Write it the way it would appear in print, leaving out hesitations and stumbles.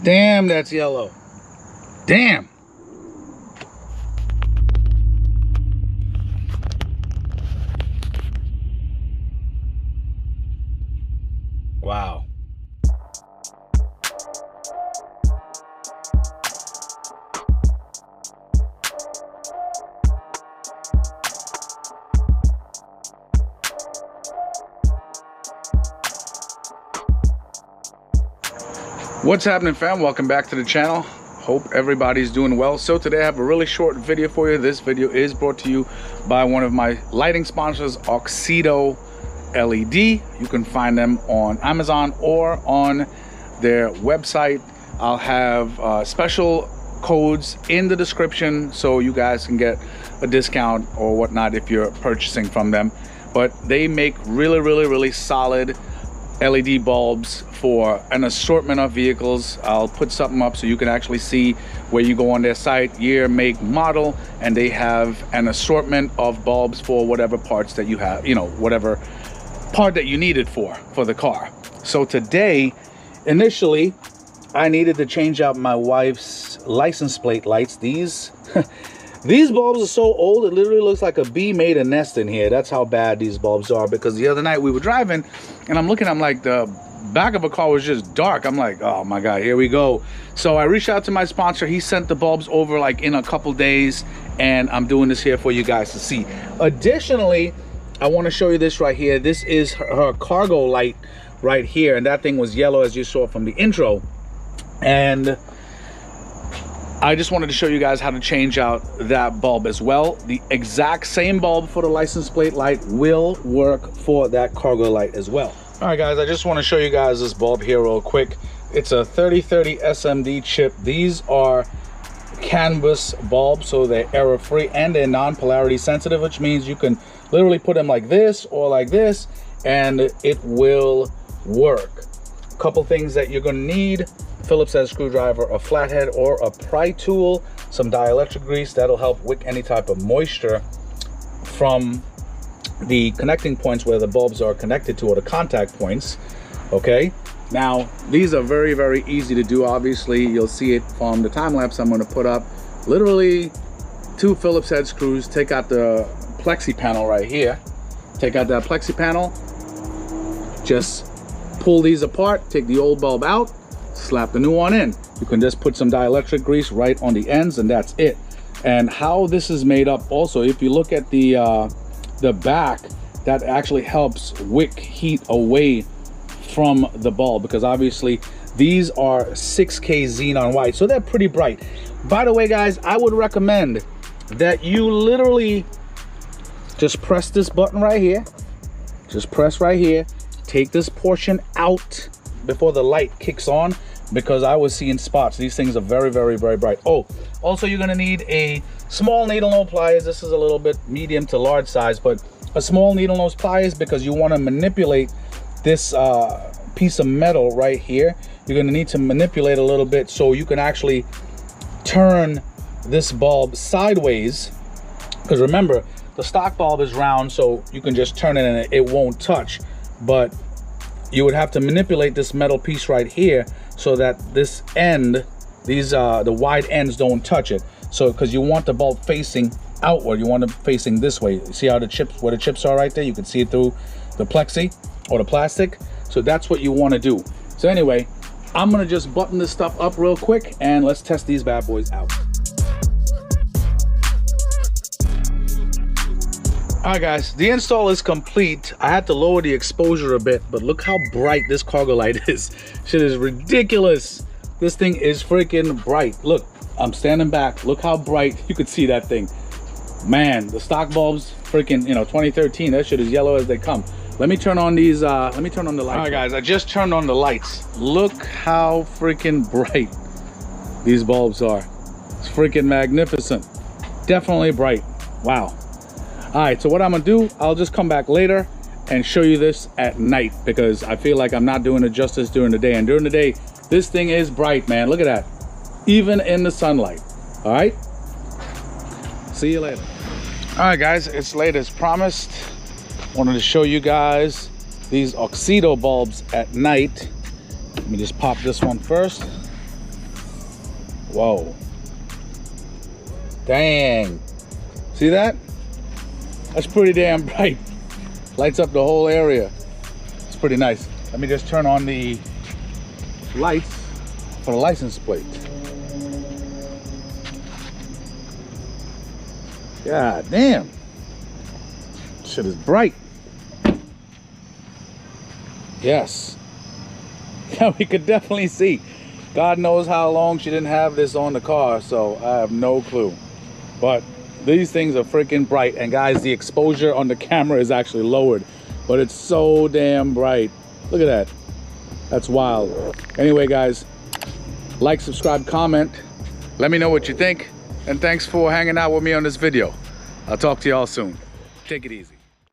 Damn, that's yellow. Damn. Wow. What's happening, fam? Welcome back to the channel. Hope everybody's doing well. So today I have a really short video for you. This video is brought to you by one of my lighting sponsors, Auxito LED. You can find them on Amazon or on their website. I'll have special codes in the description so you guys can get a discount or whatnot if you're purchasing from them. But they make really solid LED bulbs for an assortment of vehicles. I'll put something up so you can actually see where you go on their site, year, make, model, and they have an assortment of bulbs for whatever parts that you have, you know, whatever part that you need it for the car. So today, initially, I needed to change out my wife's license plate lights. These bulbs are so old, it literally looks like a bee made a nest in here. That's how bad these bulbs are. Because the other night we were driving and I'm looking, I'm like, the back of a car was just dark. I'm like, oh my God, here we go. So I reached out to my sponsor. He sent the bulbs over like in a couple days, and I'm doing this here for you guys to see. Additionally, I want to show you this right here. This is her cargo light right here, and that thing was yellow as you saw from the intro. And I just wanted to show you guys how to change out that bulb as well. The exact same bulb for the license plate light will work for that cargo light as well. All right, guys, I just want to show you guys this bulb here real quick. It's a 3030 SMD chip. These are canvas bulbs, so they're error-free and they're non-polarity sensitive, which means you can literally put them like this or like this, and it will work. A couple things that you're going to need: Phillips head screwdriver, a flathead or a pry tool, some dielectric grease that'll help wick any type of moisture from the connecting points where the bulbs are connected to, or the contact points. Okay, now these are very easy to do. Obviously you'll see it from the time lapse I'm going to put up. Literally 2 Phillips head screws. Take out the plexi panel right here. Take out that plexi panel, just pull these apart, take the old bulb out, slap the new one in. You can just put some dielectric grease right on the ends, and that's it. And how this is made up also, if you look at the back, that actually helps wick heat away from the bulb, because obviously these are 6K xenon white, so they're pretty bright. By the way, guys, I would recommend that you literally just press this button right here. Just press right here. Take this portion out before the light kicks on, because I was seeing spots. These things are very bright. Oh, also you're gonna need a small needle nose pliers. This is a little bit medium to large size, but a small needle nose pliers, because you want to manipulate this piece of metal right here. You're gonna need to manipulate a little bit so you can actually turn this bulb sideways, because remember, the stock bulb is round, so you can just turn it and it won't touch. But you would have to manipulate this metal piece right here so that this end, these the wide ends don't touch it. So because you want the bulb facing outward, you want it facing this way. See how the chips, where the chips are right there, you can see it through the plexi or the plastic. So that's what you want to do. So anyway, I'm gonna just button this stuff up real quick and let's test these bad boys out. All right, guys, the install is complete. I had to lower the exposure a bit, but look how bright this cargo light is. Shit is ridiculous. This thing is freaking bright. Look, I'm standing back. Look how bright you could see that thing. Man, the stock bulbs, freaking, you know, 2013, that shit is yellow as they come. Let me turn on these, let me turn on the lights. All right, guys, I just turned on the lights. Look how freaking bright these bulbs are. It's freaking magnificent. Definitely bright. Wow. All right, so what I'm gonna do, I'll just come back later and show you this at night, because I feel like I'm not doing it justice during the day. And during the day, this thing is bright, man. Look at that. Even in the sunlight. All right, see you later. All right, guys, it's late as promised. Wanted to show you guys these Auxito bulbs at night. Let me just pop this one first. Whoa. Dang. See that? That's pretty damn bright. Lights up the whole area. It's pretty nice. Let me just turn on the lights for the license plate. God damn. Shit is bright. Yes. Yeah, we could definitely see. God knows how long she didn't have this on the car, so I have no clue. But these things are freaking bright. And guys, the exposure on the camera is actually lowered, but it's so damn bright. Look at that. That's wild. Anyway, guys, like, subscribe, comment. Let me know what you think. And thanks for hanging out with me on this video. I'll talk to y'all soon. Take it easy.